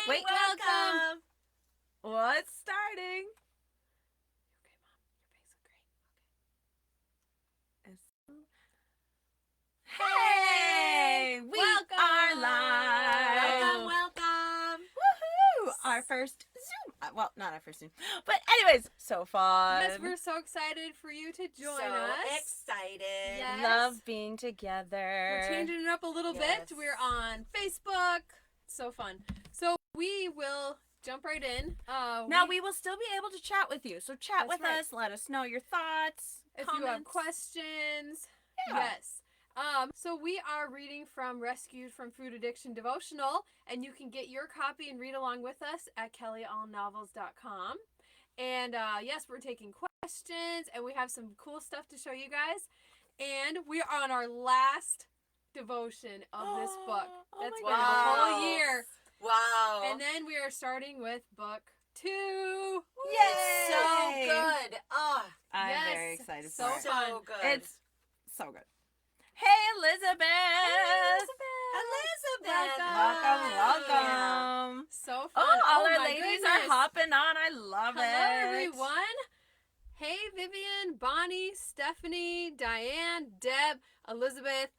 Wait, welcome. Well, it's starting. Okay, Mom. Your face look great. Hey, we are live. Welcome. Woohoo! Our first Zoom. Well, not our first Zoom, but anyways, so fun. Yes, we're so excited for you to join us. Excited. Yes. Love being together. We're changing it up a little Yes. bit. We're on Facebook. It's so fun. So we will jump right in. Now we will still be able to chat with you. So chat That's with right. us. Let us know your thoughts. if comments. you have questions. Yeah. Yes. So we are reading from Rescued from Food Addiction Devotional, and you can get your copy and read along with us at kellyallnovels.com. And yes, we're taking questions, and we have some cool stuff to show you guys. And we are on our last devotion of this book. Oh That's my been goodness. a whole year. Wow. And then we are starting with book 2. It's so Yay. good. Oh, I'm Yes. very excited So for it. so fun. good. It's so good. Hey, Elizabeth. Elizabeth. Welcome. So fun. Oh, all our my ladies goodness. are hopping on. I love Hello, it. everyone. Hey, Vivian, Bonnie, Stephanie, Diane, Deb, Elizabeth.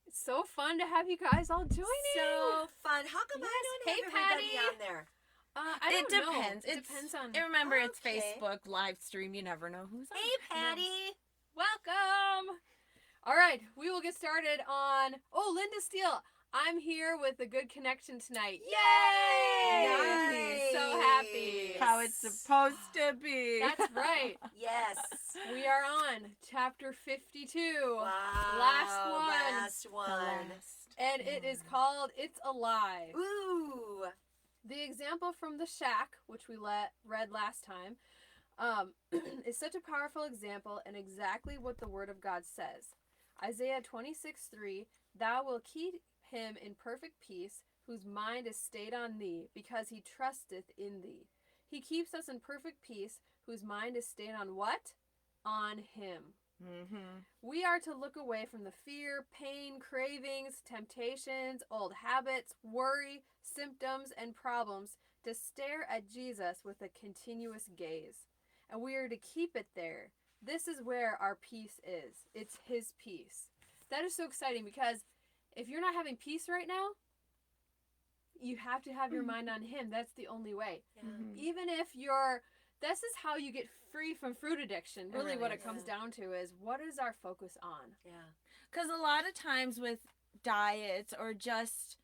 It's so fun to have you guys all joining. So fun. How come I don't Hey, have everybody Patty. on there? I It don't know. depends. It depends on. And remember, it's Okay. Facebook live stream. You never know who's on. Hey, Patty. Welcome. All right, we will get started on. Oh, Linda Steele. I'm here with a good connection tonight. Yay! Nice. So happy. How it's supposed to be. That's right. Yes. We are on chapter 52. Wow. Last one. Last The one. last. And it is called It's Alive. Ooh. The example from the shack, which we read last time, is such a powerful example and exactly what the Word of God says. Isaiah 26:3, Thou wilt keep him in perfect peace, whose mind is stayed on thee, because he trusteth in thee. He keeps us in perfect peace, whose mind is stayed on what? On him. Mm-hmm. We are to look away from the fear, pain, cravings, temptations, old habits, worry, symptoms, and problems to stare at Jesus with a continuous gaze. And we are to keep it there. This is where our peace is. It's his peace. That is so exciting because if you're not having peace right now, you have to have your mind on him. That's the only way. Yeah. Mm-hmm. Even if this is how you get free from fruit addiction. It Really really what is. it comes down to is what is our focus on? Yeah. Because a lot of times with diets or just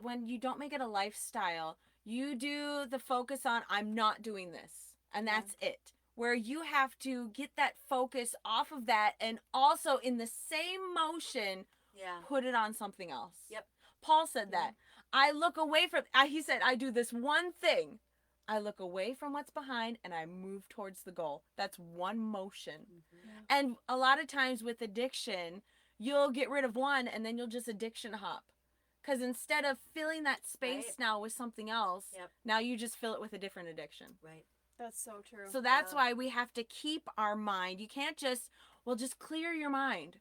when you don't make it a lifestyle, you do the focus on, I'm not doing this. And that's it. Where you have to get that focus off of that and also in the same motion, Yeah. put it on something else. Yep. Paul said that. I look away from, he said, I do this one thing. I look away from what's behind and I move towards the goal. That's one motion. Mm-hmm. And a lot of times with addiction, you'll get rid of one and then you'll just addiction hop. Because instead of filling that space Right. now with something else, Yep. now you just fill it with a different addiction. Right. That's so true. So that's Yeah. why we have to keep our mind. You can't just clear your mind.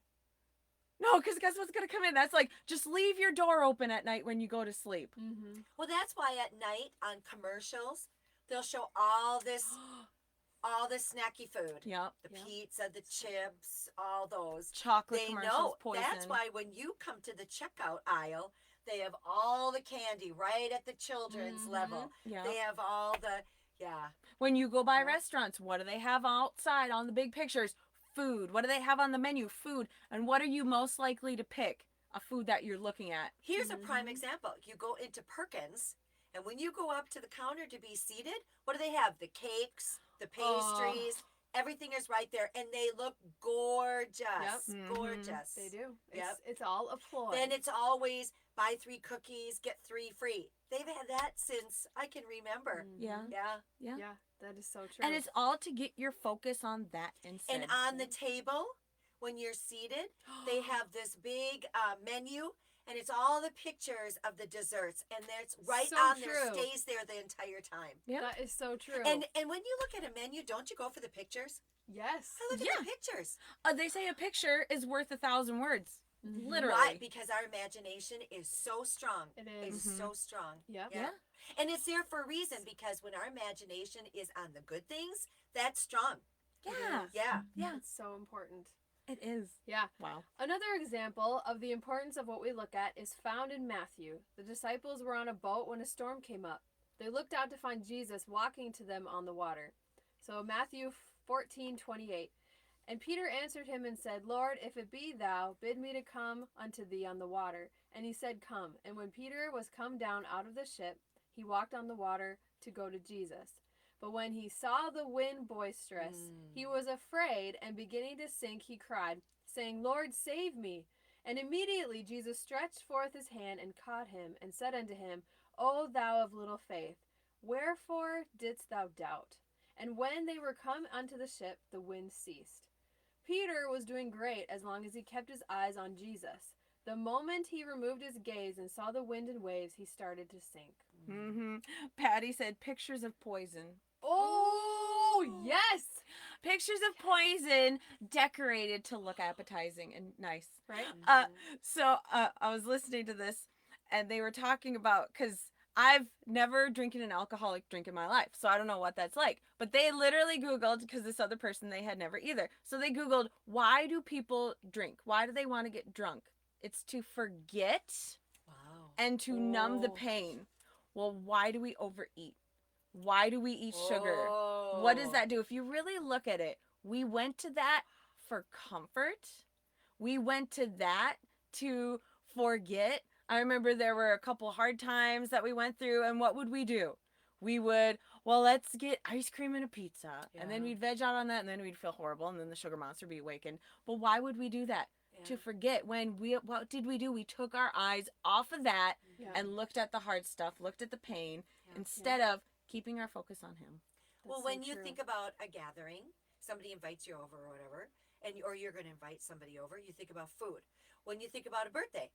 No, because guess what's going to come in? That's like, just leave your door open at night when you go to sleep. Mm-hmm. Well, that's why at night on commercials, they'll show all this snacky food. Yep. The Yep. pizza, the chips, all those. Chocolate They commercials, know. poison. That's why when you come to the checkout aisle, they have all the candy right at the children's Mhm. level. Yeah. They have all the, yeah. When you go by Yeah. restaurants, what do they have outside on the big pictures? Food. What do they have on the menu? Food. And what are you most likely to pick? A food that you're looking at. Here's a prime Mhm. example. You go into Perkins, and when you go up to the counter to be seated, what do they have? The cakes, the pastries, everything is right there, and they look gorgeous. Yep. Mhm. Gorgeous. They do. Yep. It's all a ploy. Then it's always buy 3 cookies, get 3 free. They've had that since I can remember. Mhm. Yeah. Yeah. Yeah, that is so true. And it's all to get your focus on that instead. And on the table, when you're seated, they have this big menu, and it's all the pictures of the desserts, and it's right So on there, true. stays there the entire time. Yep. That is so true. And when you look at a menu, don't you go for the pictures? yes. I look Yeah. at the pictures. They say a picture is worth 1,000 words. Mhm. Literally. Why? Because our imagination is so strong. It It's is. so strong. Yep. Yeah. And it's there for a reason, because when our imagination is on the good things, that's strong. Yeah. is. Yeah. Yeah. It's so important. It is. Yeah. Wow. Another example of the importance of what we look at is found in Matthew. The disciples were on a boat when a storm came up. They looked out to find Jesus walking to them on the water. So Matthew 14:28. And Peter answered him and said, Lord, if it be thou, bid me to come unto thee on the water. And he said, Come. And when Peter was come down out of the ship, he walked on the water to go to Jesus. But when he saw the wind boisterous, he was afraid, and beginning to sink, he cried, saying, Lord, save me. And immediately Jesus stretched forth his hand and caught him, and said unto him, O thou of little faith, wherefore didst thou doubt? And when they were come unto the ship, the wind ceased. Peter was doing great as long as he kept his eyes on Jesus. The moment he removed his gaze and saw the wind and waves, he started to sink. Mm-hmm. Patty said pictures of poison. Oh, yes! Pictures of poison decorated to look appetizing and nice. Right? I was listening to this, and they were talking about, because I've never drinking an alcoholic drink in my life, so I don't know what that's like. But they literally Googled, because this other person, they had never either. So they Googled, why do people drink? Why do they want to get drunk? It's to forget Wow. and to numb the Oh. pain. Well, why do we overeat? Why do we eat sugar? Oh. What does that do? If you really look at it, we went to that for comfort. We went to that to forget. I remember there were a couple hard times that we went through, and what would we do? We would, well, let's get ice cream and a pizza, and then Yeah. we'd veg out on that, and then we'd feel horrible, and then the sugar monster would be awakened. But why would we do that? Yeah. To forget what did we do? We took our eyes off of that Yeah. and looked at the hard stuff, looked at the pain, Yeah. instead of keeping our focus on him. Well, That's when so you true. think about a gathering, somebody invites you over or whatever, or you're going to invite somebody over, you think about food. When you think about a birthday,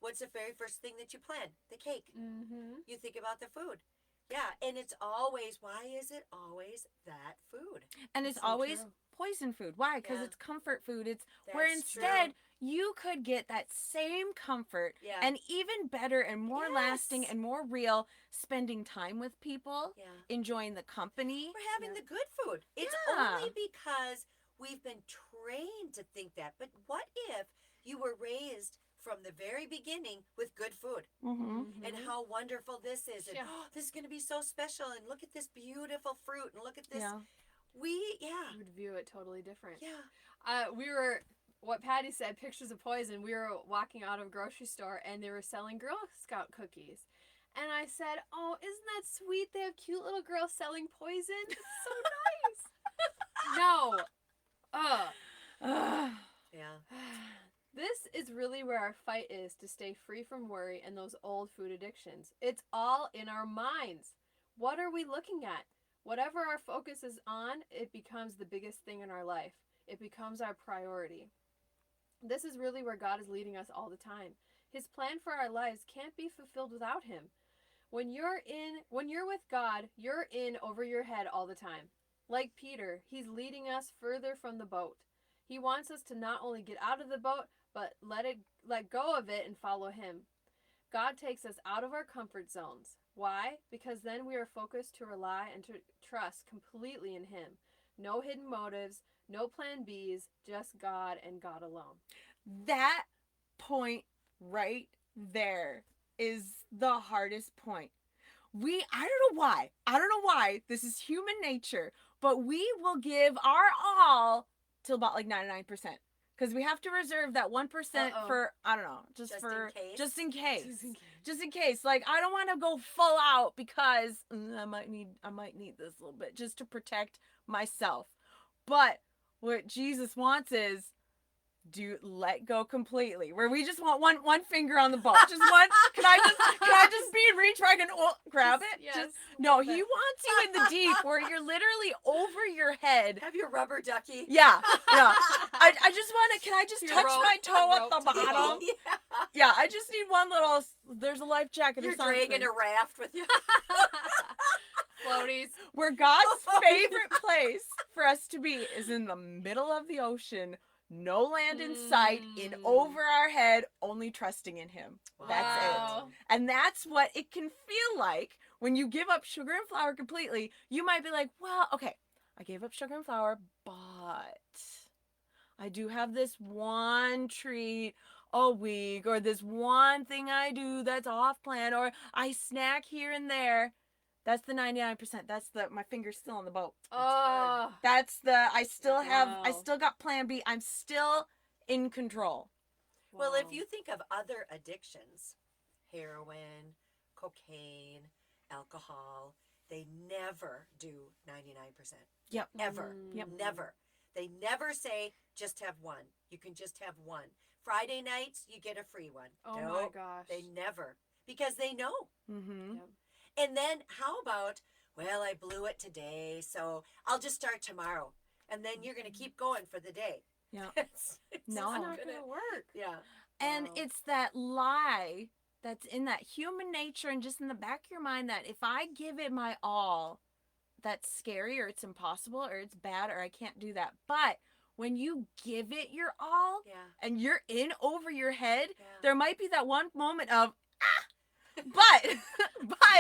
what's the very first thing that you plan? The cake. Mm-hmm. You think about the food. Yeah, and it's always, why is it always that food? And That's it's so always true. poison food. Why? Because Yeah. it's comfort food. It's That's where instead true. you could get that same comfort Yeah. and even better and more lasting Yes. and more real spending time with people, Yeah. enjoying the company. We're having Yeah. the good food. It's Yeah. only because we've been trained to think that. But what if you were raised from the very beginning with good food? Mm-hmm. And how wonderful this is. And Yeah. this is going to be so special. And look at this beautiful fruit. And look at this. Yeah. Yeah. You would view it totally different. Yeah. We were, what Patty said, pictures of poison. We were walking out of a grocery store and they were selling Girl Scout cookies. And I said, oh, isn't that sweet? They have cute little girls selling poison. It's so nice. No. Ugh. Yeah. This is really where our fight is to stay free from worry and those old food addictions. It's all in our minds. What are we looking at? Whatever our focus is on, it becomes the biggest thing in our life. It becomes our priority. This is really where God is leading us all the time. His plan for our lives can't be fulfilled without him. When you're with God, you're in over your head all the time. Like Peter, he's leading us further from the boat. He wants us to not only get out of the boat, but let go of it and follow him. God takes us out of our comfort zones. Why? Because then we are focused to rely and to trust completely in him. No hidden motives, no plan Bs, just God and God alone. That point right there is the hardest point. I don't know why, this is human nature, but we will give our all till about like 99%. Because we have to reserve that 1% for, I don't know, just in case. Just in case. Like, I don't want to go full out because I might need this a little bit just to protect myself. But what Jesus wants is let go completely. Where we just want one finger on the boat. Just one. Can I just be in reach where I can grab it? Yes. No, he wants you in the deep where you're literally over your head. Have your rubber ducky. Yeah. I just want to, can I just Your touch rope- my toe at rope the to the bottom? Yeah. Yeah, I just need one little, there's a life jacket You're or something. dragging a raft with you. Floaties. Where God's favorite place for us to be is in the middle of the ocean, no land in sight, in over our head, only trusting in him. That's it. Wow. And that's what it can feel like when you give up sugar and flour completely. You might be like, well, okay, I gave up sugar and flour, but I do have this one treat a week, or this one thing I do that's off plan, or I snack here and there. That's the 99%. That's my finger's still on the boat. Oh. That's I still Wow. got plan B. I'm still in control. Well, Wow. if you think of other addictions, heroin, cocaine, alcohol, they never do 99%. Yep. Ever. Yep. Never. They never say just have one. You can just have one. Friday nights, you get a free one. Oh No, my gosh. they never. Because they know. Mm-hmm. Yep. And then how about, well, I blew it today, so I'll just start tomorrow. And then you're going to keep going for the day. Yeah. It's No. It's not not gonna- gonna work. Yeah. And Wow. it's that lie that's in that human nature and just in the back of your mind that if I give it my all, that's scary or it's impossible or it's bad or I can't do that. But when you give it your all Yeah. and you're in over your head, Yeah. there might be that one moment of, but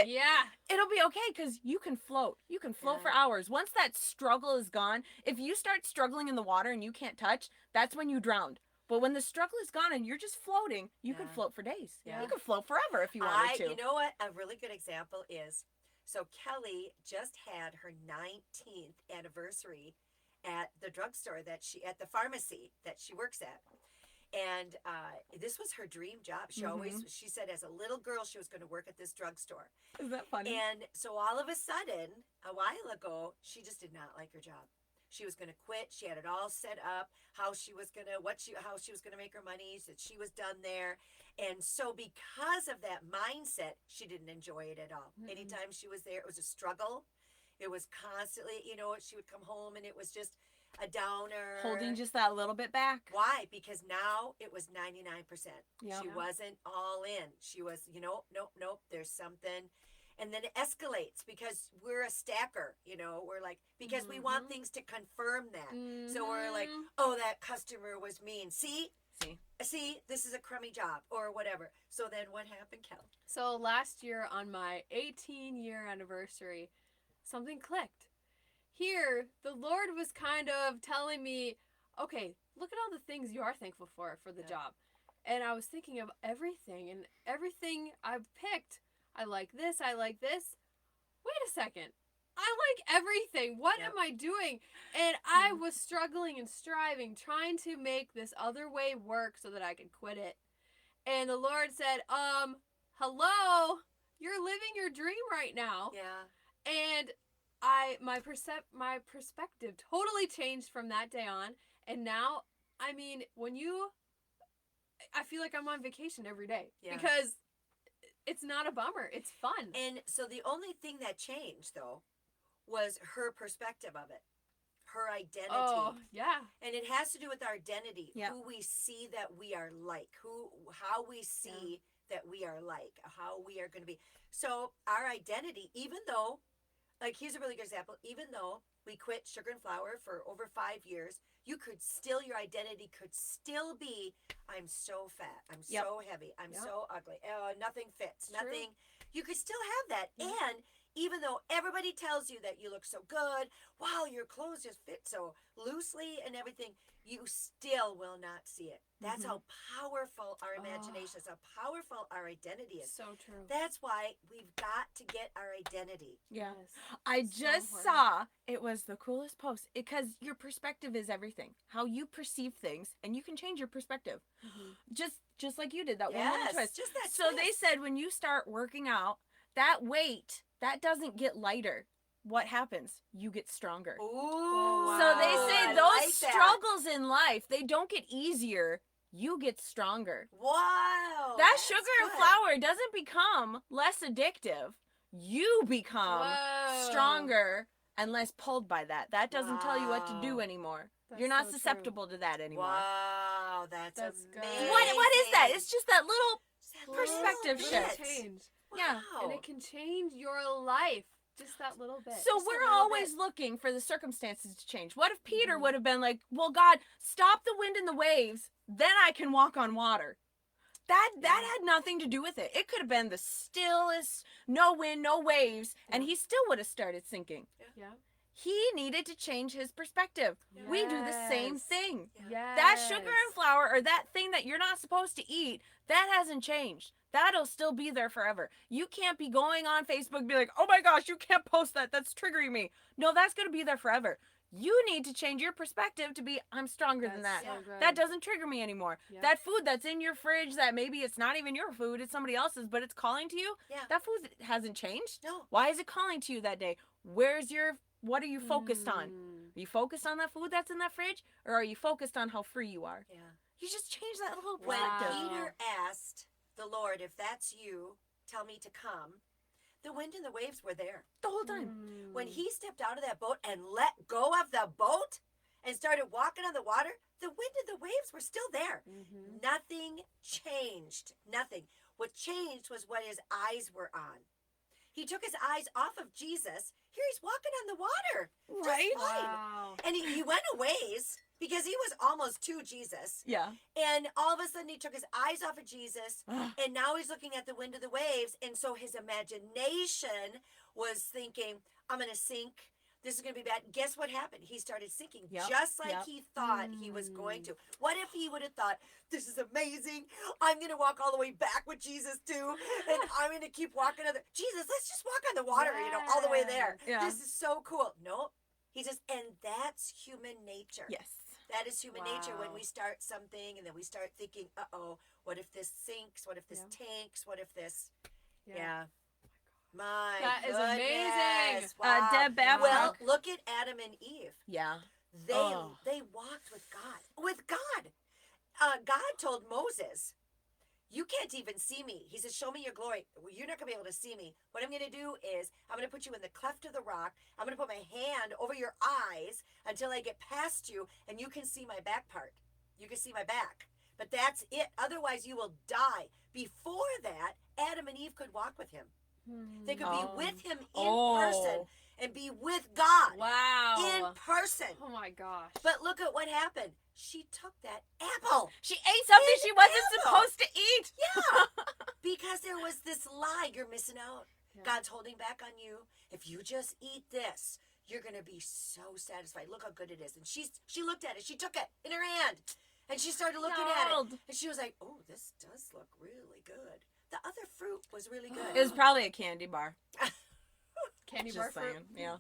Yeah. it'll be okay because you can float. You can float for Yeah. hours. Once that struggle is gone, if you start struggling in the water and you can't touch, that's when you drowned. But when the struggle is gone and you're just floating, you can Yeah. float for days. Yeah. You can float forever if you wanted to. You know what? A really good example is, so Kelly just had her 19th anniversary at the drugstore at the pharmacy that she works at. And this was her dream job. She said as a little girl, she was going to work at this drugstore. Is that funny? And so all of a sudden, a while ago, she just did not like her job. She was going to quit. She had it all set up, how she was going to make her money, that she was done there. And so because of that mindset, she didn't enjoy it at all. Mm-mm. Anytime she was there, it was a struggle. It was constantly, she would come home and it was just a downer. Holding just that little bit back. Why? Because now it was 99%. Yeah. She wasn't all in. She was, nope, there's something. And then it escalates because we're a stacker, we're like, because we want Mhm. things to confirm that. So we're like, Mhm. oh, that customer was mean. See, See? this is a crummy job or whatever. So then what happened, Kel? So last year on my 18-year anniversary, something clicked. Here, the Lord was kind of telling me, okay, look at all the things you are thankful for the Yeah. job. And I was thinking of everything, and everything I've picked. I like this, I like this. Wait a second. I like everything. What Yep. am I doing? And I was struggling and striving, trying to make this other way work so that I could quit it. And the Lord said, hello, you're living your dream right now. Yeah. And my perspective totally changed from that day on. And now, I mean, I feel like I'm on vacation every day Yeah. because it's not a bummer. It's fun. And so the only thing that changed, though, was her perspective of it, her identity. Oh, yeah. And it has to do with our identity, Yeah. who we see that we are like, how we see that we are like, how we are going to be. So our identity, even though, like, here's a really good example, even though we quit sugar and flour for over 5 years, your identity could still be, I'm so fat, I'm Yep. so heavy, I'm Yep. so ugly, nothing fits, True. nothing. You could still have that. Yeah. And even though everybody tells you that you look so good, wow, your clothes just fit so loosely and everything, you still will not see it. That's how powerful our imagination is, how powerful our identity is. So true. That's why we've got to get our identity. Yeah. Yes. I So just important. saw it was the coolest post because your perspective is everything. How you perceive things, and you can change your perspective. Mhm. Just like you did that one little Yes, twist. just that So they twist. said when you start working out, that weight that doesn't get lighter. What happens? You get stronger. Ooh. So they Wow. say I those like that. struggles in life, they don't get easier. You get stronger. Wow. That that's sugar and good. flour doesn't become less addictive. You become Whoa. stronger and less pulled by that. That doesn't tell you what to do Wow. anymore. That's You're not so true. susceptible to that anymore. Wow, that's That's good. amazing. What is that? It's just that little That little perspective bit. shift. Change. Yeah. Wow. And it can change your life. Just that little bit. So Just a we're little always bit. looking for the circumstances to change. What if Peter Mhm. would have been like, "Well, God, stop the wind and the waves, then I can walk on water." That Yeah. had nothing to do with it. It could have been the stillest, no wind, no waves, and Yeah. he still would have started sinking. Yeah. He needed to change his perspective. We do the same Yes. thing. Yeah. That sugar and flour or that thing that you're not supposed to eat, that hasn't changed. That'll still be there forever. You can't be going on Facebook and be like, "Oh my gosh, you can't post that. That's triggering me." No, that's going to be there forever. You need to change your perspective to be, "I'm stronger than that. So good. That doesn't trigger me anymore." Yeah. That food that's in your fridge that maybe it's not even your food, it's somebody else's, but it's calling to you, Yeah. that food hasn't changed. No. Why is it calling to you that day? What are you focused on? Are you focused on that food that's in that fridge, or are you focused on how free you are? Yeah. You just change that little When perspective. Wow. Peter asked the Lord, if that's you, tell me to come, the wind and the waves were there. The whole time. When he stepped out of that boat and let go of the boat and started walking on the water, the wind and the waves were still there. Mm-hmm. Nothing changed. Nothing. What changed was what his eyes were on. He took his eyes off of Jesus. Here he's walking on the water. just Right? fine. Wow. And he went a ways because he was almost to Jesus. Yeah. And all of a sudden he took his eyes off of Jesus. And now he's looking at the wind of the waves. And so his imagination was thinking, I'm going to sink. This is going to be bad. Guess what happened? He started sinking Yep, just like yep. he thought he was going to. What if he would have thought, this is amazing. I'm going to walk all the way back with Jesus too. And I'm going to keep walking. Jesus, let's just walk on the water, all the way there. Yeah. This is so cool. No, he says, and that's human nature. Yes. That is human nature when Wow. we start something and then we start thinking, uh-oh, what if this sinks? What if this tanks? What if this... Yeah. My That is goodness. amazing. Wow. Deb Babcock. Well, look at Adam and Eve. Yeah. They Oh. they walked with God. With God. God told Moses, you can't even see me. He says, show me your glory. Well, you're not going to be able to see me. What I'm going to do is I'm going to put you in the cleft of the rock. I'm going to put my hand over your eyes until I get past you and you can see my back part. You can see my back. But that's it. Otherwise, you will die. Before that, Adam and Eve could walk with him. They could Oh. be with him in Oh. person and be with God Wow. in person. Oh my gosh. But look at what happened. She took that apple. She ate something Ate she an wasn't apple. supposed to eat. Yeah. Because there was this lie. You're missing out. Yeah. God's holding back on you. If you just eat this, you're going to be so satisfied. Look how good it is. And she looked at it. She took it in her hand. And she started looking at it. Yelled. And she was like, oh, this does look really good. The other fruit was really good. It was probably a candy bar. Candy bar Just fruit. saying. Yeah.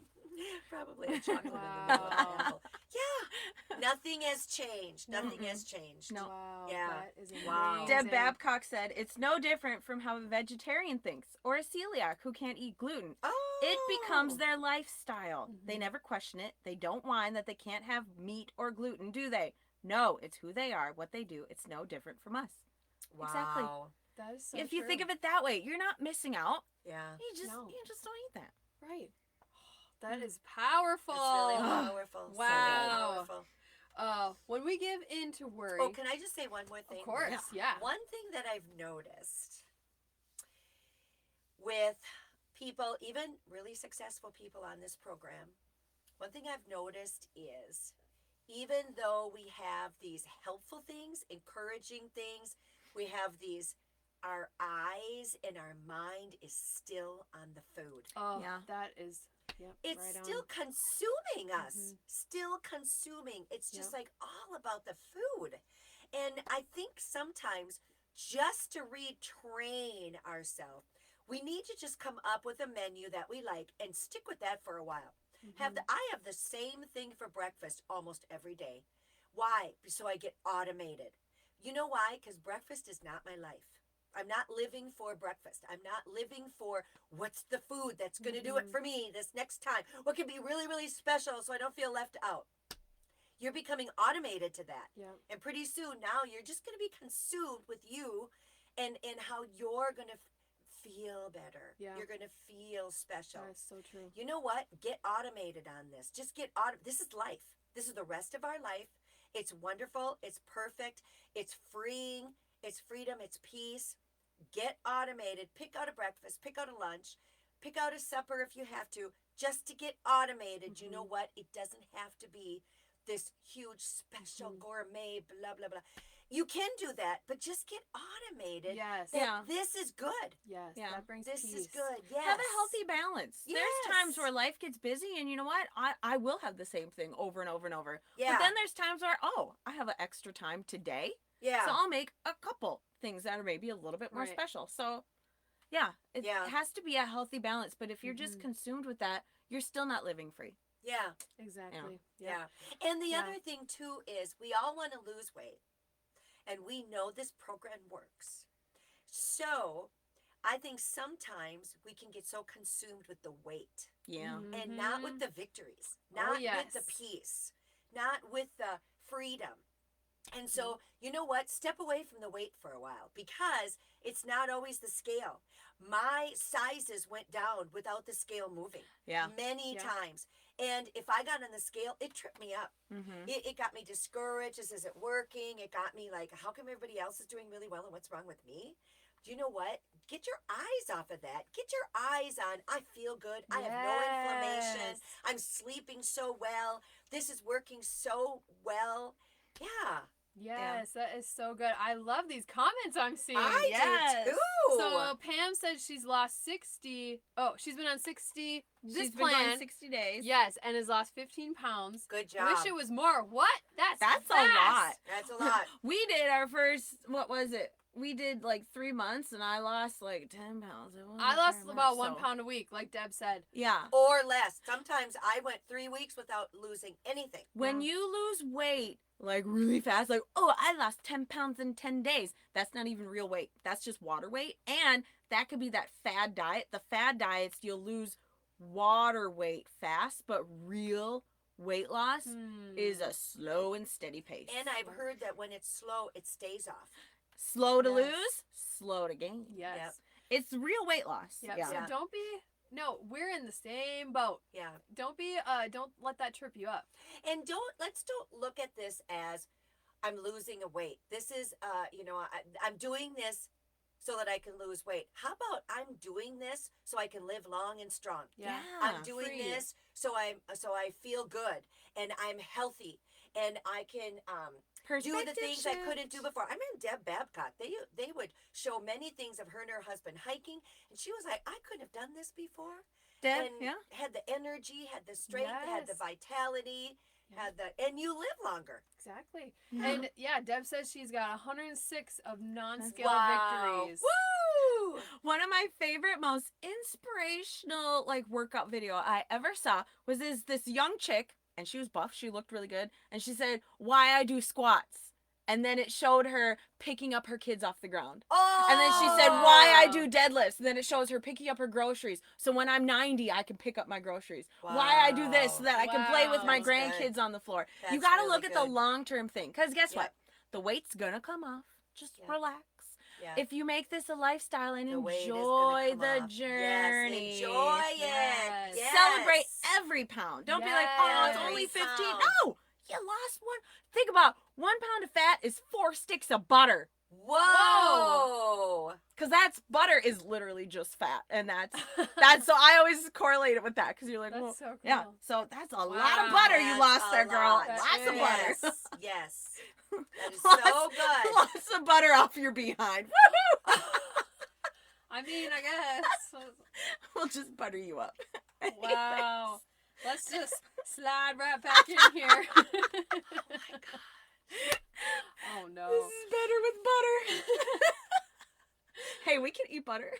Probably a chocolate in the middle of the Wow. apple. Yeah. Nothing has changed. Nothing has changed. No. Wow. Yeah. That is amazing. Wow. Deb Babcock said, "It's no different from how a vegetarian thinks or a celiac who can't eat gluten. Oh. It becomes their lifestyle. They Mhm. never question it. They don't whine that they can't have meat or gluten, do they? No, it's who they are, what they do. It's no different from us. Exactly. Wow. That is so If you true. think of it that way, you're not missing out. Yeah. You just No. you just don't eat that. Right. That is powerful. It's really powerful. So Wow. powerful. When we give in to worry, Oh, can I just say one more thing? of course, yeah. One thing that I've noticed with people, even really successful people on this program, one thing I've noticed is even though we have these helpful things, encouraging things, we have these, our eyes and our mind is still on the food. Oh, Yeah. that is. Yep, It's right still on. consuming us. Mhm. Still consuming. It's just Yep. like all about the food. And I think sometimes just to retrain ourselves, we need to just come up with a menu that we like and stick with that for a while. Mhm. I have the same thing for breakfast almost every day. Why? So I get automated. You know why? Because breakfast is not my life. I'm not living for breakfast. I'm not living for what's the food that's going to do it for me this next time. What can be really, really special so I don't feel left out. You're becoming automated to that. Yep. And pretty soon now you're just going to be consumed with you and how you're going to feel better. Yeah. You're going to feel special. That is so true. You know what? Get automated on this. Just get This is life. This is the rest of our life. It's wonderful. It's perfect. It's freeing. It's freedom. It's peace. Get automated. Pick out a breakfast. Pick out a lunch. pick out a supper if you have to, just to get automated. You know what? It doesn't have to be this huge special gourmet, blah, blah, blah. You can do that, but just get automated. Yes. that Yeah. This is good. Yes. Yeah. That brings This peace. is good. Yes. Have a healthy balance. There's times Yes. where life gets busy, and you know what? I will have the same thing over and over and over. Yeah. But then there's times where, I have an extra time today, Yeah. so I'll make a couple things that are maybe a little bit more Right. special. So, yeah, it Yeah. has to be a healthy balance. But if you're just Mhm. consumed with that, you're still not living free. yeah. Exactly. Yeah. And the Yeah. other thing too is we all want to lose weight. And we know this program works. So I think sometimes we can get so consumed with the weight Yeah. and not with Mhm. the victories, Oh, not with yes. the peace, not with the freedom. And so, you know what? Step away from the weight for a while because it's not always the scale. My sizes went down without the scale moving Yeah. many Yeah. times. And if I got on the scale, it tripped me up. Mm-hmm. It got me discouraged. This isn't working. It got me like, how come everybody else is doing really well and what's wrong with me? Do you know what? Get your eyes off of that. Get your eyes on, I feel good. I have no inflammation. Yes. I'm sleeping so well. This is working so well. Yeah. Yes, that is so good. I love these comments I'm seeing. I Yes. do too. So Pam said she's lost 60. Oh, she's been on 60 this She's been plan. going 60 days. Yes, and has lost 15 pounds. Good job. Wish it was more. What? That's That's a fast. lot. That's a lot. We did our first, what was it? We did like 3 months, and I lost like 10 pounds. It wasn't I lost very about much, 1 so- pound a week, like Deb said. Yeah. Or less. Sometimes I went 3 weeks without losing anything. When you lose weight like really fast, like, I lost 10 pounds in 10 days, that's not even real weight. That's just water weight. And that could be that fad diet. The fad diets, you'll lose water weight fast, but real weight loss is a slow and steady pace. And I've heard that when it's slow, it stays off. Slow to Yes. lose, slow to gain. Yes. Yep. It's real weight loss. Yep. Yeah. So Yeah. don't be. No, we're in the same boat. Yeah. Don't be. Don't let that trip you up. And let's don't look at this as I'm losing a weight. This is I'm doing this so that I can lose weight. How about I'm doing this so I can live long and strong? Yeah. I'm doing free. this so I feel good and I'm healthy and I can do the things I couldn't do before. I remember Deb Babcock. They would show many things of her and her husband hiking, and she was like, I couldn't have done this before. Deb, And yeah. had the energy, had the strength, had the Yes. vitality, Yeah. and you live longer. Exactly. Yeah. And yeah, Deb says she's got 106 of non-scale Wow. victories. Woo! One of my favorite, most inspirational like workout video I ever saw was this young chick, and she was buff. She looked really good, and she said, "Why I do squats," and then it showed her picking up her kids off the ground. Oh! And then she said, "Why I do deadlifts," and then it shows her picking up her groceries. So when I'm 90, I can pick up my groceries. Why I do this so that I can play with my Wow. That's grandkids on the floor. That's You got to really look at the good. long-term thing, because guess Yep. what? The weight's gonna come off. Just Yep. relax. Yeah. If you make this a lifestyle and The weight is gonna enjoy come the off. journey, Yes, enjoy it. Yes. Yes. celebrate every pound. Don't be like, "Oh, it's Yes. only 15." Pound. No, you lost one. Think about 1 pound of fat is 4 sticks of butter. Whoa! Because that's butter is literally just fat, and that's so I always correlate it with that because you're like, That's well, so cool. yeah, so that's a lot Wow. of butter you That's lost a there, girl. lot. That Lots of is. butter. Yes. Yes. That is Lots- so good. Lots of butter off your behind. Woohoo! I mean, I guess. We'll just butter you up. Wow. Let's just slide right back in here. Oh no. This is better with butter. Hey, we can eat butter.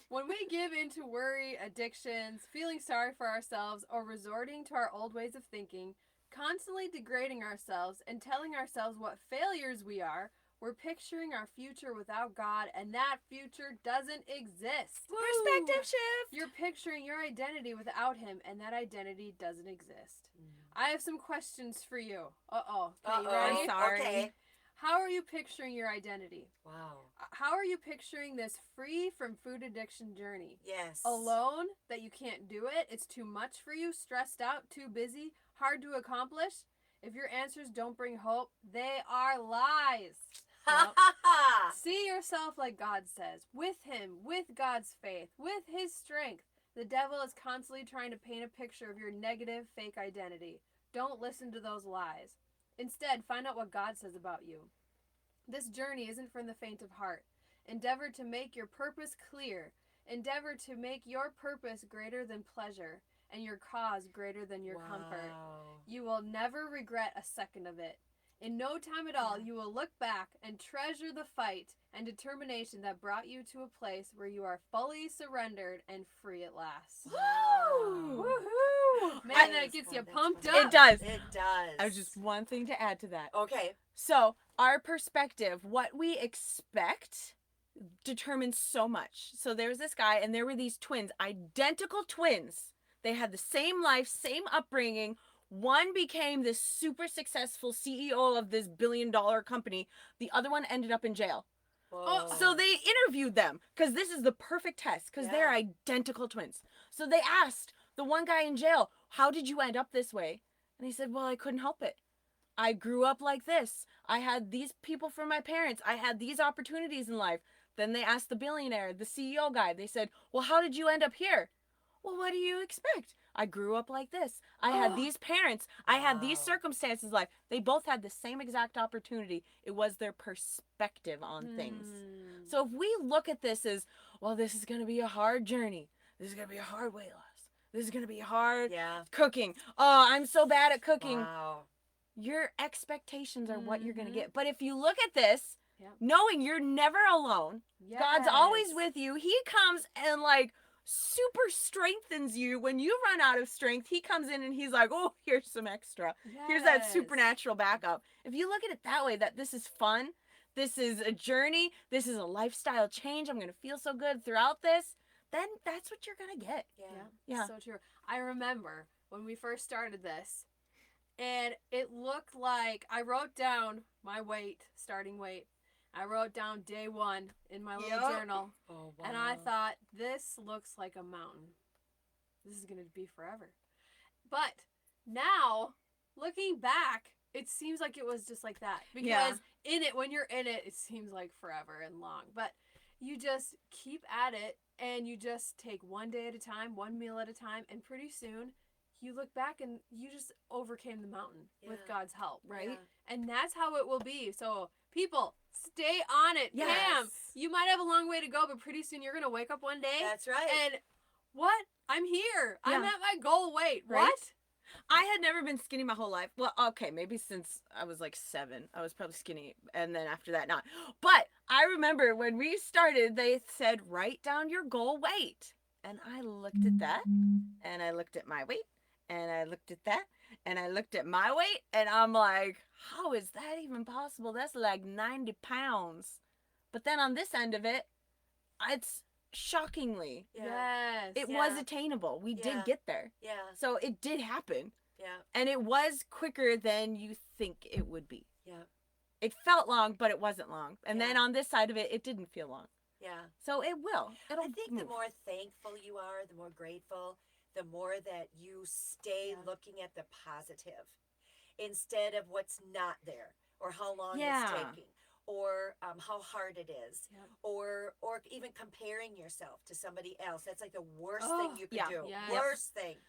When we give in to worry, addictions, feeling sorry for ourselves, or resorting to our old ways of thinking, constantly degrading ourselves and telling ourselves what failures we are, we're picturing our future without God, and that future doesn't exist. Perspective shift. You're picturing your identity without Him, and that identity doesn't exist. I have some questions for you. Uh-oh. Okay, you ready? I'm sorry. Okay. How are you picturing your identity? Wow. How are you picturing this free from food addiction journey? Yes. Alone, that you can't do it, it's too much for you, stressed out, too busy, hard to accomplish? If your answers don't bring hope, they are lies. Ha ha ha. See yourself like God says, with Him, with God's faith, with His strength. The devil is constantly trying to paint a picture of your negative, fake identity. Don't listen to those lies. Instead, find out what God says about you. This journey isn't for the faint of heart. Endeavor to make your purpose clear. Endeavor to make your purpose greater than pleasure and your cause greater than your comfort. Wow. You will never regret a second of it. In no time at all, you will look back and treasure the fight and determination that brought you to a place where you are fully surrendered and free at last. Woo! Woohoo! Man, that gets you pumped up. It does. It does. I was just one thing to add to that. Okay. So, our perspective, what we expect, determines so much. So, there was this guy, and there were these twins, identical twins. They had the same life, same upbringing. One became this super successful CEO of this billion-dollar company. The other one ended up in jail. Whoa. So they interviewed them because this is the perfect test because they're Yeah. identical twins. So they asked the one guy in jail, "How did you end up this way?" And he said, "Well, I couldn't help it. I grew up like this. I had these people from my parents. I had these opportunities in life." Then they asked the billionaire, the CEO guy. They said, "Well, how did you end up here?" "Well, what do you expect? I grew up like this. I had these parents. I had these Wow. circumstances in life." They both had the same exact opportunity. It was their perspective on things. Hmm. So if we look at this as, well, this is going to be a hard journey. This is going to be a hard weight loss. This is going to be hard Yeah. cooking. Oh, I'm so bad at cooking. Wow. Your expectations are what you're going to Mhm. get. But if you look at this, Yep. knowing you're never alone, God's always Yes. with you. He comes and like super strengthens you. When you run out of strength, he comes in and he's like, "Oh, here's some extra. Here's that Yes. supernatural backup." If you look at it that way, that this is fun, this is a journey, this is a lifestyle change, I'm going to feel so good throughout this, then that's what you're going to get. Yeah. Yeah. So true. I remember when we first started this, and it looked like I wrote down my weight, starting weight. I wrote down day one in my little Yup. journal. Oh, wow. And I thought, this looks like a mountain. This is going to be forever. But now, looking back, it seems like it was just like that. Because Yeah. in it, when you're in it, it seems like forever and long. But you just keep at it and you just take one day at a time, one meal at a time. And pretty soon, you look back and you just overcame the mountain with Yeah. God's help. Right? Yeah. And that's how it will be. So, people, stay on it. Yes. Pam, you might have a long way to go, but pretty soon you're going to wake up one day That's right. and what? I'm here. I'm Yeah. at my goal weight. Right? What? I had never been skinny my whole life. Well, okay, maybe since I was like 7. I was probably skinny. And then after that, not. But I remember when we started, they said, write down your goal weight. And I looked at that. And I looked at my weight. And I looked at that. And I looked at my weight. And I'm like, how is that even possible? That's like 90 pounds. But then on this end of it, it's shockingly, Yeah. Yes. it Yeah. was attainable. We Yeah. did get there. Yeah. So it did happen. Yeah. And it was quicker than you think it would be. Yeah. It felt long, but it wasn't long. And then Yeah. on this side of it, it didn't feel long. Yeah. So it will. It'll I think move. the more thankful you are, the more grateful, the more that you stay Yeah. looking at the positive instead of what's not there or how long Yeah. it's taking or how hard it is Yep. or even comparing yourself to somebody else. That's like the worst Oh, thing you can yeah. do. Yes. Worst thing.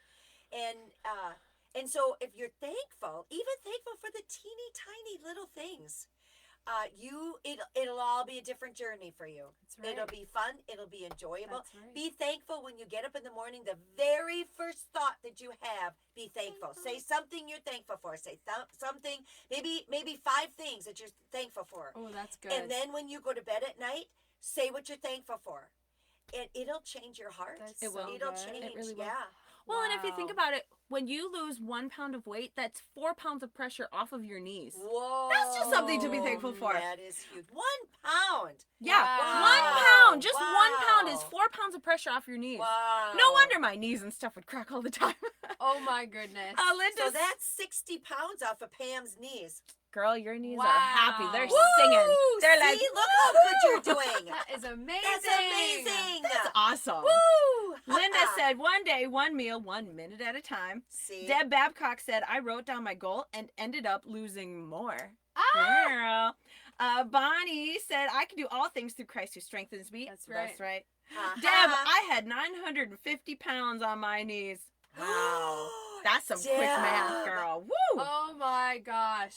And so if you're thankful, even thankful for the teeny tiny little things, it'll all be a different journey for you. That's right. It'll be fun. It'll be enjoyable. That's right. Be thankful when you get up in the morning. The very first thought that you have, be thankful. Say something you're thankful for. Say something, maybe 5 things that you're thankful for. Oh, that's good. And then when you go to bed at night, say what you're thankful for. It'll change your heart. That's It will. so It'll good. change. It really will. Yeah. Well, and if you think Wow. about it, when you lose 1 pound of weight, that's 4 pounds of pressure off of your knees. Whoa. That's just something to be thankful for. That is huge. 1 pound. Yeah, Wow. 1 pound. Just 1 pound is Wow. 4 pounds of pressure off your knees. Wow. No wonder my knees and stuff would crack all the time. Oh my goodness. Linda, So that's 60 pounds off of Pam's knees. girl, your knees Wow. are happy. They're Woo! singing. They're like, See, look how good you're "Woo-hoo!" doing. That is amazing. That's amazing. That's awesome. Woo! Linda said, 1 day, 1 meal, 1 minute at a time. See? Deb Babcock said, I wrote down my goal and ended up losing more. Ah! Girl. Bonnie said, I can do all things through Christ who strengthens me. That's right. That's right. Uh-huh. Deb, I had 950 pounds on my knees. Wow. That's some quick math, Deb. girl. Woo! Oh my gosh.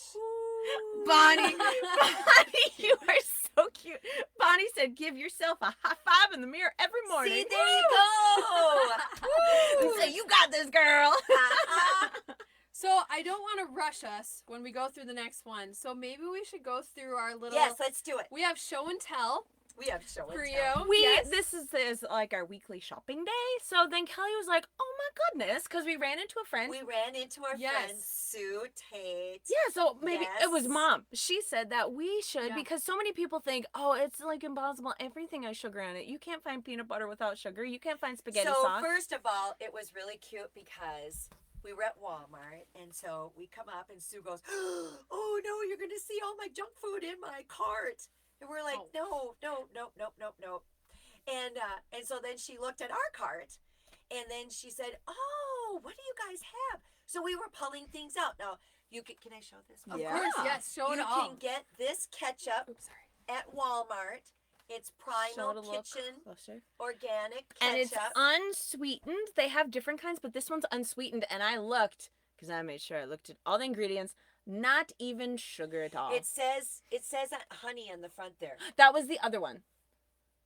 Bonnie, Bonnie, you are so cute. Bonnie said, give yourself a high five in the mirror every morning. See, there you go. Woo! So you got this, girl. Uh-huh. So I don't want to rush us when we go through the next one. So maybe we should go through our little. Yes, let's do it. We have show and tell We have show and for tell. you. We Yes. this is like our weekly shopping day. So then Kelly was like, "Oh my goodness," because we ran into a friend. We ran into our Yes. friend Sue Tate. Yeah, so maybe it was Yes. Mom. She said that we should Yeah. because so many people think, "Oh, it's like impossible. Everything has sugar in it. You can't find peanut butter without sugar. You can't find spaghetti So sauce." first of all, it was really cute because we were at Walmart, and so we come up, and Sue goes, "Oh no, you're gonna see all my junk food in my cart." And we're like, Oh. no. And so then she looked at our cart, and then she said, "Oh, what do you guys have?" So we were pulling things out. Now you can I show this? Of Yeah. course, yes. Show You it all. can get this ketchup Oops, sorry. at Walmart. It's Show it a Primal little Kitchen closer. organic ketchup. And it's unsweetened. They have different kinds, but this one's unsweetened. And I looked because I made sure I looked at all the ingredients. Not even sugar at all. It says honey on the front there. That was the other one.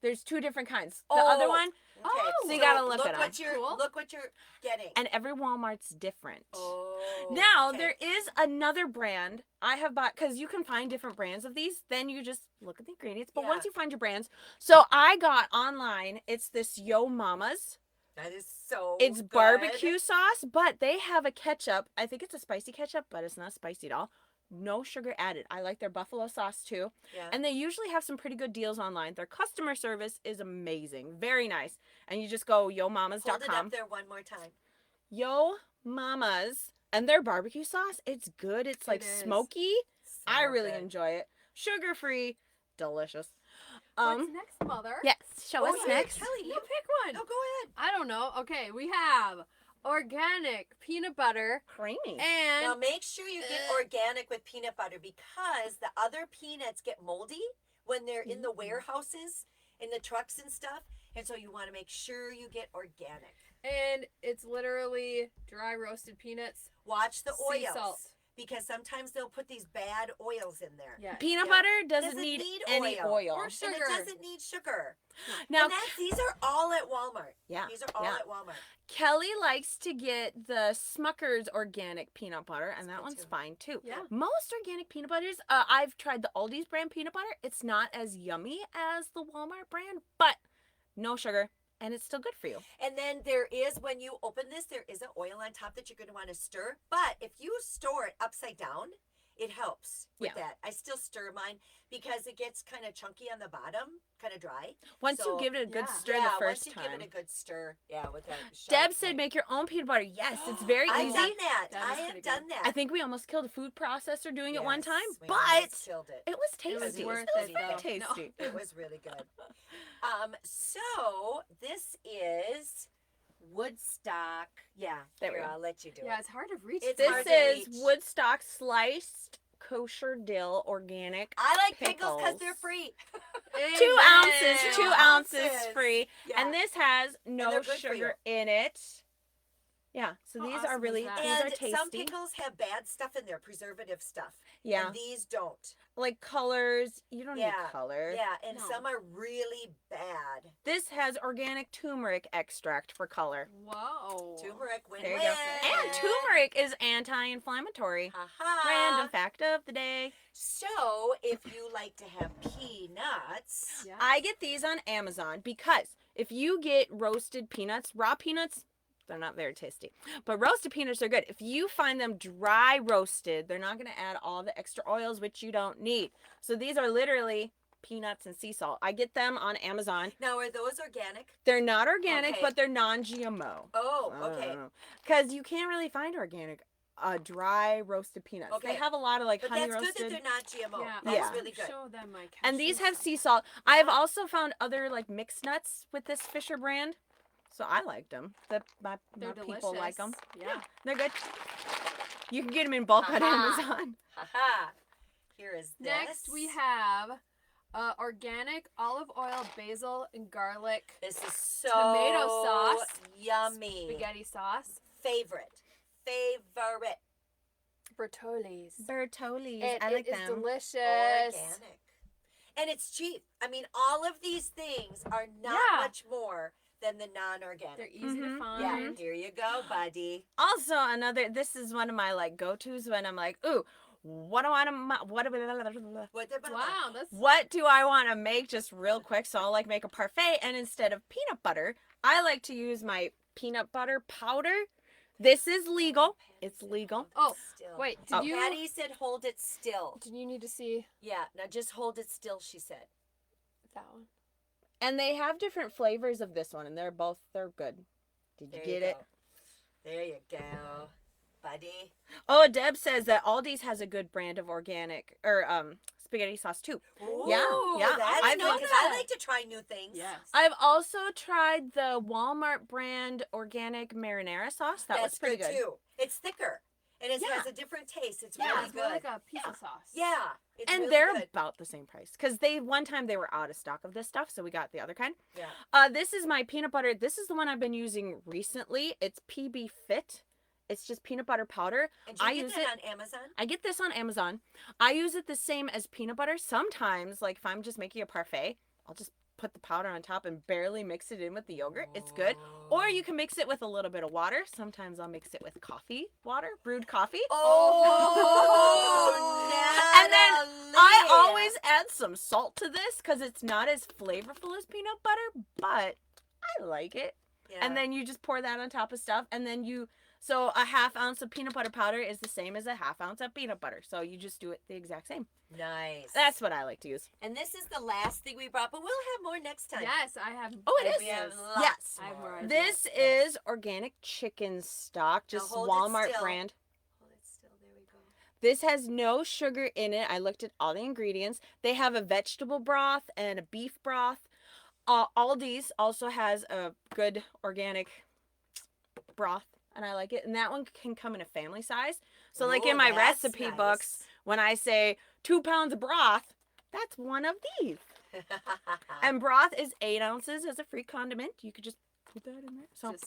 There's two different kinds. The other Oh. one, Okay, Oh. So you gotta look look at 'em. what you're Cool. look what you're getting. and every Walmart's different. Oh. Now okay. there is another brand I have bought because you can find different brands of these. Then you just look at the ingredients. But Yeah. once you find your brands, so I got online. It's this Yo Mama's. That is so. It's good. barbecue sauce, but they have a ketchup. I think it's a spicy ketchup, but it's not spicy at all. No sugar added. I like their buffalo sauce too. Yeah. And they usually have some pretty good deals online. Their customer service is amazing. Very nice. And you just go Hold it yomamas.com. up there one more time. Yo Mama's. And their barbecue sauce, it's good. It's like It is. smoky. I So really good. enjoy it. Sugar free. Delicious. What's next, Mother? Yes. Show What's us next? next. Kelly, You you pick one. no, go ahead. I don't know. Okay, we have organic peanut butter Creamy. Now and make sure you get organic with peanut butter because the other peanuts get moldy when they're in the warehouses, in the trucks and stuff. And so you want to make sure you get organic. it's literally dry roasted peanuts, Watch the sea oils salt. because sometimes they'll put these bad oils in there. Yeah. Peanut Yeah. butter doesn't Doesn't need, need any oil. oil. Or And sugar. it doesn't need sugar. Now, And these are all at Walmart. yeah. These are all yeah. at Walmart. Kelly likes to get the Smucker's organic peanut butter, and that good one's too. fine too. Yeah. Most organic peanut butters, I've tried the Aldi's brand peanut butter. It's not as yummy as the Walmart brand, but no sugar, and it's still good for you. And then there is, when you open this, there is an oil on top that you're going to want to stir. But if you store it upside down, it helps with Yeah. that. I still stir mine because it gets kind of chunky on the bottom, kind of dry. Once So, you give it a good yeah. stir yeah, the first once you time. give it a good stir, yeah, with that. Deb sharp said knife. make your own peanut butter. Yes, it's very I've easy. done that. That I is have pretty done good. that. I think we almost killed a food processor doing it one Yes, time, we but almost killed it. it was It tasty. was worth it was it, very though. tasty. It was really good. So this is Woodstock. Yeah, There we here, go. I'll let you do Yeah, it. it's hard to reach. It's through. hard This to is reach. Woodstock sliced kosher dill organic. I like pickles because Pickles. they're free. 2 ounces, Amen. 2 2 ounces ounces. free. Yeah. And this has no they're good for sugar in it. Yeah, so How these awesome are is really that? these are And some tasty. pickles have bad stuff in there, preservative stuff. Yeah, And these don't. like colors. You don't Yeah, need color. Yeah, and No. some are really bad. This has organic turmeric extract for color. Whoa. Turmeric win There you win. go. And turmeric is anti-inflammatory. Ha-ha. Random fact of the day. So, if you like to have peanuts, Yeah. I get these on Amazon because if you get roasted peanuts, raw peanuts, they're not very tasty. But roasted peanuts are good. If you find them dry roasted, they're not going to add all the extra oils, which you don't need. So these are literally peanuts and sea salt. I get them on Amazon. now are those organic? They're not organic, Okay. but they're non-GMO. Oh, okay. Because you can't really find organic dry roasted peanuts. They Okay. have a lot of like But honey that's good roasted. that they're not GMO. Yeah. That's Yeah. really good. Show them my And these cashews. have sea salt. I've Uh-huh. also found other like mixed nuts with this Fisher brand. So I liked them. My They're people like them. delicious. Yeah. They're good. You can get them in bulk on Haha. Amazon. Haha. Here is this. Next, we have organic olive oil, basil, and garlic This is so tomato sauce, yummy. spaghetti sauce, Favorite. Bertolli's. Bertolli's. It I like is them. delicious. Organic. And it's cheap. I mean, all of these things are not Yeah. much more than the non-organic. They're easy to Mhm. find. Yeah, here you go, buddy. Also, this is one of my like go-tos when I'm like, ooh, what do I want to, What Wow, that's what do I want to make just real quick? So I'll like make a parfait, and instead of peanut butter, I like to use my peanut butter powder. This is legal. It's legal. Oh, Still. wait, Oh. did you Patty said hold it still. did you need to see Yeah, now just hold it still, she said. that one? And they have different flavors of this one, and they're good. Did you There get you it? go. There you go, buddy. Oh, Deb says that Aldi's has a good brand of organic or spaghetti sauce too. Ooh, Yeah. That's I've good known because that. I like to try new things. I've also tried the Walmart brand organic marinara sauce. That That's was pretty good. too. It's thicker and it Yeah. has a different taste. It's Yeah, really it's more good. like a pizza sauce. Yeah, it's And really they're good. about the same price because one time they were out of stock of this stuff, so we got the other kind. Yeah. This is my peanut butter. This is the one I've been using recently. It's PB Fit. It's just peanut butter powder. And you I get use that it- on Amazon? I get this on Amazon. I use it the same as peanut butter. Sometimes, like if I'm just making a parfait, I'll just put the powder on top and barely mix it in with the yogurt. It's good. Or you can mix it with a little bit of water. Sometimes I'll mix it with coffee water, brewed coffee. Oh, And then I Natalie. always add some salt to this because it's not as flavorful as peanut butter, but I like it. Yeah. And then you just pour that on top of stuff, and then so a half ounce of peanut butter powder is the same as a half ounce of peanut butter. So you just do it the exact same. Nice. That's what I like to use. And this is the last thing we brought, but we'll have more next time. Yes, I have. Oh, it ideas. is? We have lots Yes. I have more more. ideas. This is organic chicken stock, just hold it Walmart still. brand. Hold it still. There we go. This has no sugar in it. I looked at all the ingredients. They have a vegetable broth and a beef broth. Aldi's also has a good organic broth, and I like it. And that one can come in a family size. So, like in Ooh, my that's recipe nice. books, when I say 2 pounds of broth, that's one of these. And broth is 8 ounces as a free condiment. You could just put that in there. So, Just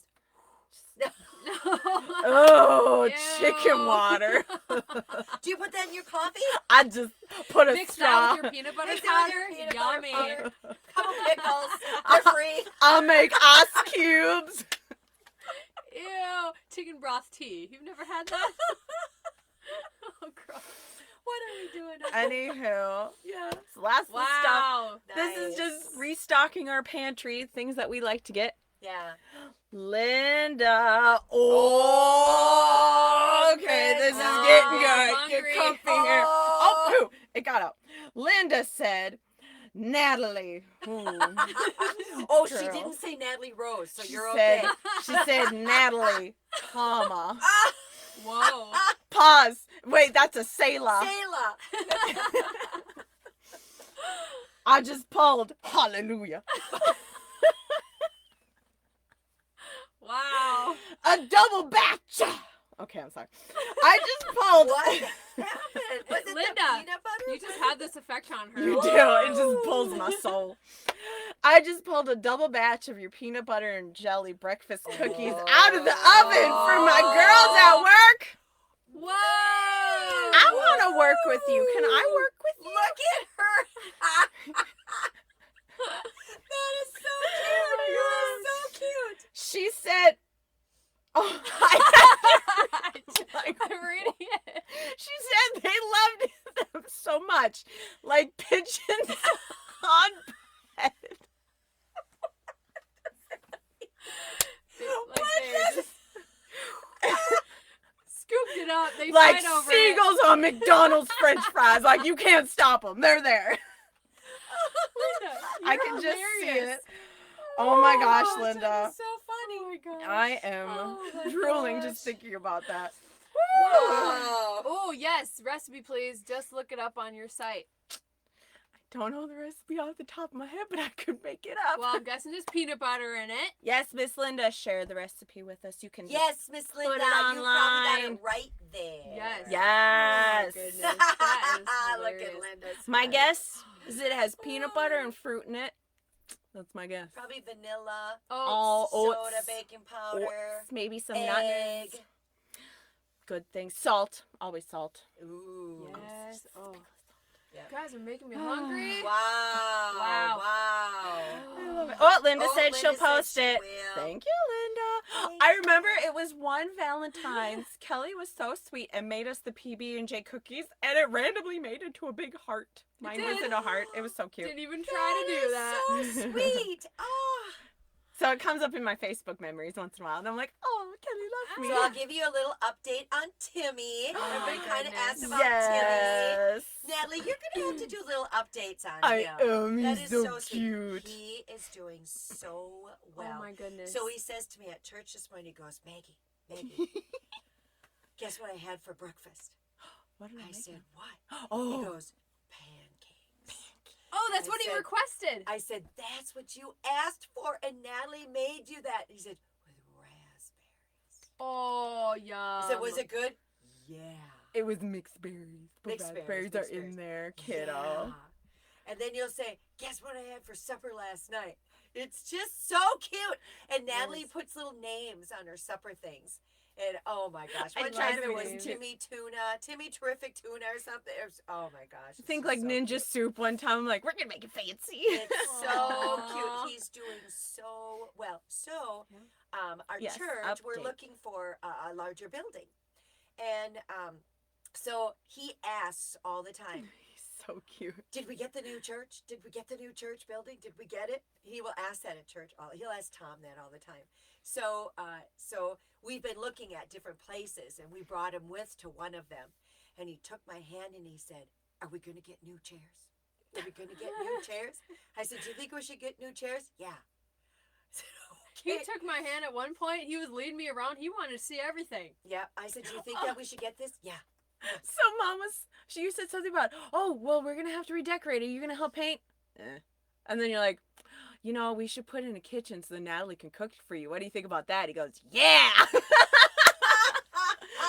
oh, Ew. chicken water. Do you put that in your coffee? I just put a mix straw. that with your peanut butter Mix that with powder. your peanut butter Yummy. powder. Couple pickles. They're free. I'll make ice cubes. Ew, chicken broth tea. You've never had that? Oh, gross. What are we doing? Anywho, Yeah. so that's the stuff. Wow. This is just Nice. restocking our pantry, things that we like to get. Yeah. Linda. Oh, okay, this is getting good. I'm Get hungry. comfy here. Oh, Oh. pooh, it got out. Linda said, Natalie. Oh, she Girl. didn't say Natalie Rose, so She you're said- okay. She said, Natalie, comma. Whoa. Pause. Wait, that's a Selah. Sayla. I just pulled. Hallelujah. Wow. A double batch. Okay, I'm sorry. I just pulled. What happened? Was it Linda, the peanut butter? You just had this effect on her. You do. It just pulls my soul. I just pulled a double batch of your peanut butter and jelly breakfast cookies out of the oven for my girls at work. Whoa. I want to work with you. Can I work with you? Look at her. That is so cute. You are so cute. She said, oh, like, I'm reading it. she said they loved them so much. Like pigeons on bread. Like they just scooped it up. They Like fight over seagulls on McDonald's French fries. Like you can't stop them. They're there. it. Linda, I you're can just see hilarious. it. Oh my gosh, Oh, that Linda. is so funny. Oh my gosh. I am Oh my drooling gosh. just thinking about that. Wow. Oh yes, recipe please. Just look it up on your site. don't know the recipe off the top of my head, but I could make it up. Well, I'm guessing there's peanut butter in it. Yes, Miss Linda, share the recipe with us. You can. Yes, Miss Linda, it you probably got online. it right there. Yes. Yes. Oh, my goodness. That is Look hilarious. at Linda's. My face. guess is it has peanut butter and fruit in it. That's my guess. Probably vanilla, All Oh, soda, oats, baking powder, Oats, maybe some egg. nuts. Good things. Salt. Always salt. Ooh. yes. Oh, Yeah. you guys are making me hungry. Wow. Wow. Wow. I love it. Oh, Linda Oh, said she'll Linda said post she it. will. Thank you, Linda. Thank I remember it was one Valentine's. Kelly was so sweet and made us the PB&J cookies, and it randomly made into a big heart. Mine was did? in a heart. It was so cute. Didn't even try to do that. That is so sweet. Oh. So it comes up in my Facebook memories once in a while, and I'm like, oh, Kelly loves me. So I'll give you a little update on Timmy. Oh, Everybody my kind of goodness. asked about Yes. Timmy. Natalie, you're going to have to do little updates on I him. am. That He's is so sweet. cute. He is doing so well. Oh my goodness. So he says to me at church this morning, he goes, Maggie, guess what I had for breakfast? What did I I make said, him? what? He Oh. goes, pancakes. Oh, that's I what he said- requested. I said, that's what you asked for, and Natalie made you that. He said, with raspberries. Oh, yum. I said, was it good? Yeah. It was mixed berries. The Mixed berries, raspberries are mixed in berries. there, kiddo. Yeah. And then you'll say, guess what I had for supper last night? It's just so cute. And Natalie Yes. puts little names on her supper things. And oh my gosh. I One tried time to it was name it. Timmy Tuna, Timmy Terrific Tuna or something. It was, oh my gosh. I think it's like just so ninja cute. soup one time. I'm like, we're gonna make it fancy. It's so Aw. cute. He's doing so well. So, our Yes, church, we're update. looking for a larger building. And so he asks all the time, He's so cute. did we get the new church? Did we get the new church building? Did we get it? He will ask that at church. He'll ask Tom that all the time. So, so we've been looking at different places, and we brought him with to one of them. And he took my hand and he said, "Are we going to get new chairs? Are we going to get new chairs?" I said, "Do you think we should get new chairs?" Yeah. I said, He "Okay." took my hand at one point. He was leading me around. He wanted to see everything. Yeah. I said, "Do you think that we should get this?" Yeah. So you said something about, oh, well, we're gonna have to redecorate. Are you gonna help paint? And then you're like, you know, we should put in a kitchen so that Natalie can cook for you. What do you think about that? He goes, yeah.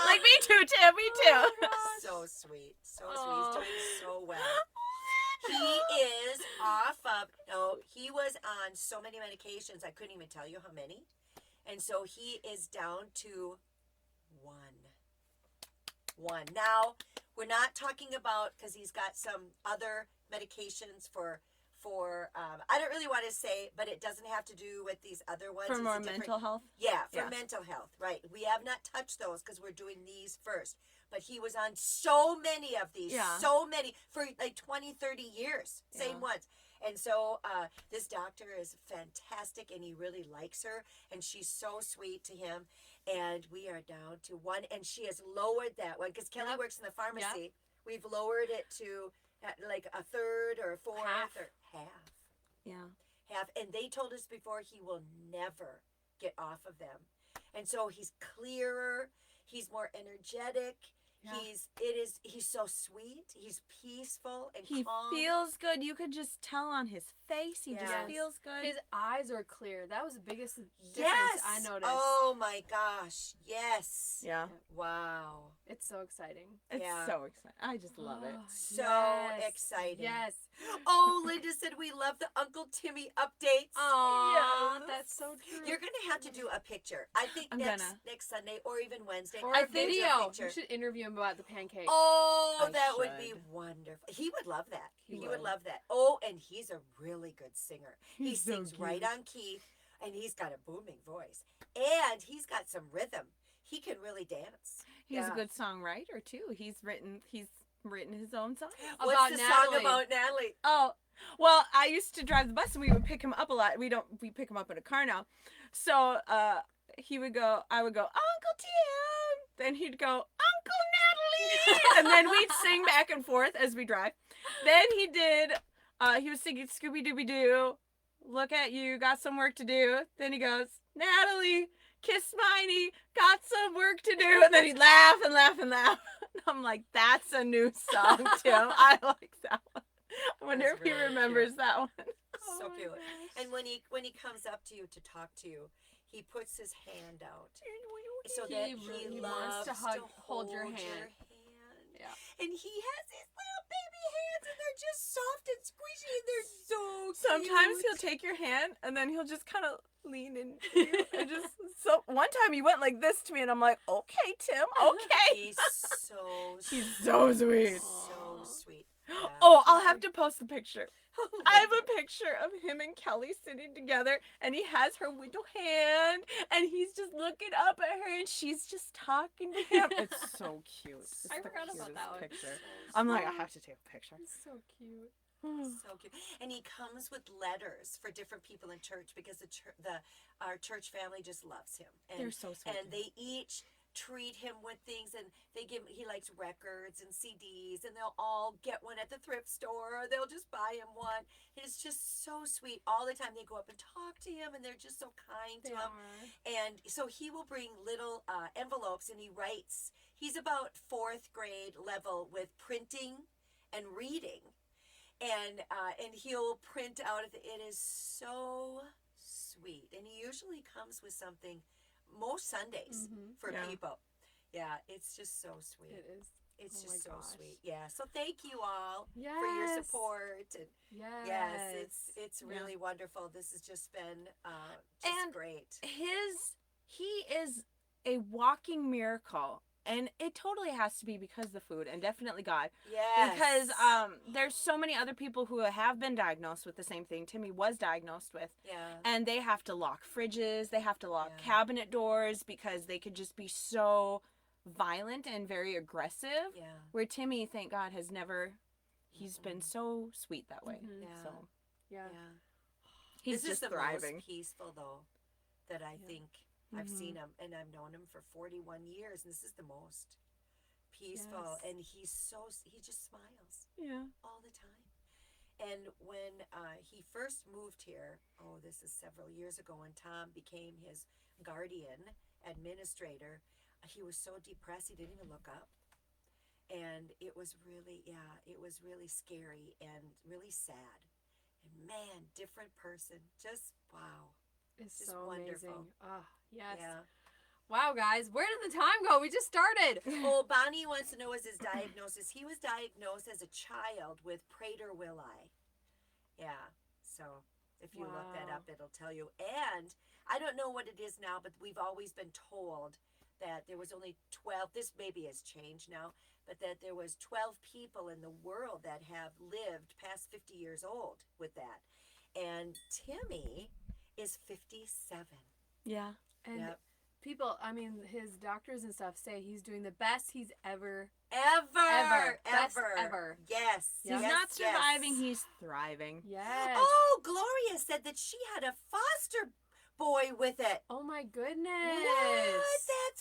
Like, me too, Tim, me too. So sweet. So sweet. Aw. He's doing so well. He is off of, no, he was on so many medications, I couldn't even tell you how many. And so he is down to one. Now, we're not talking about, because he's got some other medications for I don't really want to say, but it doesn't have to do with these other ones. For It's a more different- mental health? Yeah, for Yeah. mental health, right. We have not touched those because we're doing these first. But he was on so many of these, Yeah. so many, for like 20, 30 years, same Yeah. ones. And so this doctor is fantastic, and he really likes her, and she's so sweet to him. And we are down to one, and she has lowered that one, because Kelly Yep. works in the pharmacy. We've lowered it to like a third or a fourth Half. or half. Yeah. And they told us before he will never get off of them. And so he's clearer, he's more energetic, Yeah. he's so sweet, he's peaceful and He calm. feels good. You could just tell on his face. He just Yes. feels good. His eyes are clear. That was the biggest difference Yes. I noticed. Oh my gosh. Yes. yeah. Wow. It's so exciting. It's Yeah. so exciting. I just love it. Oh, So yes. exciting. Yes. Oh, Linda said we love the Uncle Timmy updates. Aw, Yes. that's so true. You're gonna have to do a picture. I think I'm next gonna. next Sunday or even Wednesday. or I a think- do video. picture. You should interview him about the pancake. Oh, I that would be should. wonderful. He would love that. He He would would. love that. Oh, and he's a really good singer. He He's so sings right cute. on key, and he's got a booming voice. And he's got some rhythm. He can really dance. He's Yeah. a good songwriter too. He's written his own songs. About What's the Natalie. song about Natalie? Oh, well, I used to drive the bus and we would pick him up a lot. We pick him up in a car now. So, I would go, Uncle Tim. Then he'd go, Uncle Natalie. And then we'd sing back and forth as we drive. Then he was singing Scooby Dooby Doo. Look at you, got some work to do. Then he goes, Natalie, kiss Miney, got some work to do. And then he'd laugh and laugh and laugh. And I'm like, that's a new song, Tim. I like that one. I wonder That's if he really remembers that one. So Oh my cute. gosh. And when he comes up to you to talk to you, he puts his hand out so He that really he wants loves to hold your hand. Yeah. And he has his little baby hands, and they're just soft and squishy, and they're so Sometimes cute. he'll take your hand and then he'll just kind of lean into you and just. So one time he went like this to me and I'm like, okay, Tim, okay. He's so He's so sweet. so Aw. sweet. Yeah. Oh, I'll have to post the picture. I have a picture of him and Kelly sitting together, and he has her little hand, and he's just looking up at her, and she's just talking to him. It's so cute. It's I the forgot about cutest that one. picture. So I'm like, I have to take a picture. He's so cute. So cute, and he comes with letters for different people in church because our church family just loves him, and They're so sweet. and they each treat him with things, and he likes records and CDs, and they'll all get one at the thrift store, or they'll just buy him one. It's just so sweet. All the time they go up and talk to him, and they're just so kind to They him. are. And so he will bring little envelopes, and he writes. He's about 4th grade level with printing and reading, and he'll print out. It is so sweet, and he usually comes with something most Sundays Mhm. for Yeah. people. Yeah, it's just so sweet. It is. It's Oh my just so gosh. sweet. Yeah. So thank you all Yes. for your support, and Yes. yes, it's Yeah. really wonderful. This has just been just And great. He is a walking miracle. And it totally has to be because of the food and definitely God. Yes. Because there's so many other people who have been diagnosed with the same thing Timmy was diagnosed with. yeah. And they have to lock fridges, they have to lock Yeah. cabinet doors because they could just be so violent and very aggressive. Yeah. Where Timmy, thank God, has never, he's been so sweet that way. Mhm. Yeah. So Yeah. Yeah. he's This just is the thriving. most peaceful though that I Yeah. think I've seen Mhm. him, and I've known him for 41 years, and this is the most peaceful. Yes. And he just smiles Yeah. all the time. And when he first moved here, oh, this is several years ago, when Tom became his guardian administrator, he was so depressed he didn't even look up. And it was really scary and really sad. And man, different person, just wow. It's Just so wonderful. amazing. Ah, yes. Yeah. Wow, guys, where did the time go? We just started. Oh, Bonnie wants to know his diagnosis. He was diagnosed as a child with Prader-Willi. Yeah. So if you look that Wow. up, it'll tell you. And I don't know what it is now, but we've always been told that there was only 12. This maybe has changed now, but that there was 12 people in the world that have lived past 50 years old with that. And Timmy is 57. Yeah. And Yep. people, I mean, his doctors and stuff say he's doing the best he's ever. Ever. Best ever. Yes. Yeah. He's yes, not surviving, yes. he's thriving. Yes. Oh, Gloria said that she had a foster boy with it. Oh my goodness.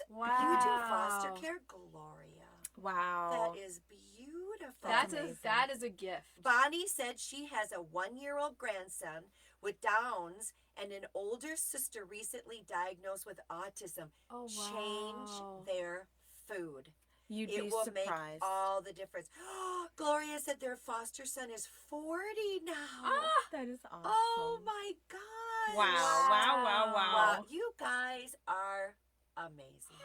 What? That's you do foster Wow. care, Gloria. Wow. That is beautiful. That's amazing. that is a gift. Bonnie said she has a 1-year-old grandson with Downs and an older sister recently diagnosed with autism. Oh wow. Change their food. You'd It be will surprised. make all the difference. Gloria said their foster son is 40 now. Ah, That is awesome. Oh my God. Wow. You guys are amazing.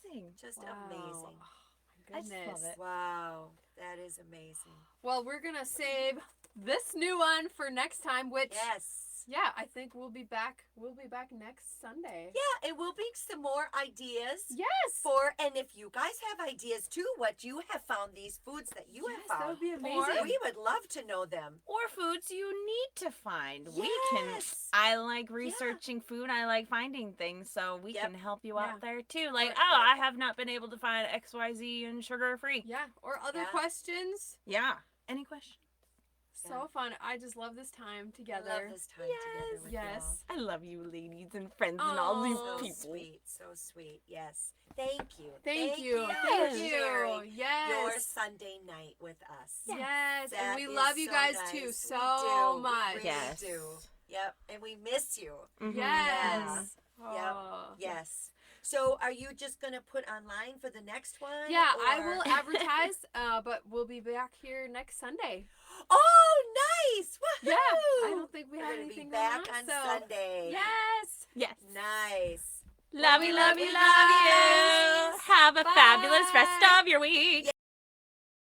Amazing. Just wow. amazing. Oh, I just love goodness. it. Wow. That is amazing. Well, we're gonna save this new one for next time, which Yes. yeah, I think we'll be back. We'll be back next Sunday. Yeah, and we'll bring some more ideas Yes. and if you guys have ideas too, what you have found, these foods that you Yes, have that found, would be amazing. we would love to know them. Or foods you need to find. We can. Yes. I like researching food. I like finding things, so we Yep. can help you Yeah. out there too. Like, Or- oh, I have not been able to find XYZ and sugar free. Yeah. Or other Yeah. questions. Yeah. Any questions? So fun. I just love this time I together. love this time together with Yes. I love you, ladies and friends, and all these Aw. you all. So people. sweet, so sweet. Yes. Thank you. Thank you. for Thank you. sharing Yes. your Sunday night with us. Yes. That And we is love you so guys nice. too We so do. much. We really Yes. do. Yep. And we miss you. Mhm. Yes. Yep. Oh. Yes. So are you just going to put online for the next one? Yeah, I or- will advertise, but we'll be back here next Sunday. Oh, nice. Woohoo! Yeah, I don't think we We're have gonna anything be back going on so Sunday. yes. Yes. Nice. Love you, love We you, love love you you. guys. Have a fabulous rest Bye. of your week.